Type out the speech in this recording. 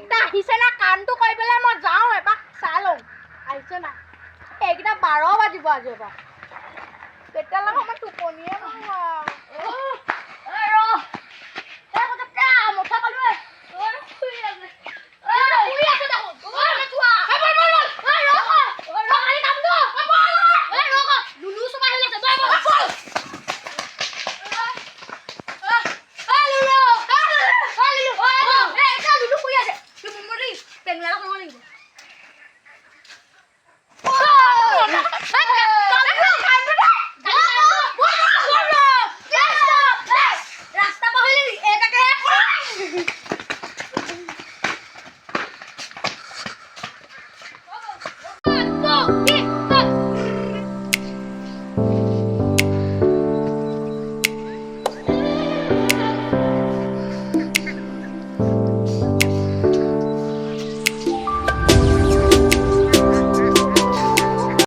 এইকেইটা আহিছে না কামটো কৰি পেলাই মই যাওঁ এপাক চাই লওঁ আহিছে না এইকেইটা 12 বাজিব আজি এবাৰ তেতিয়ালৈকে মই টোপনিয়ে নহয়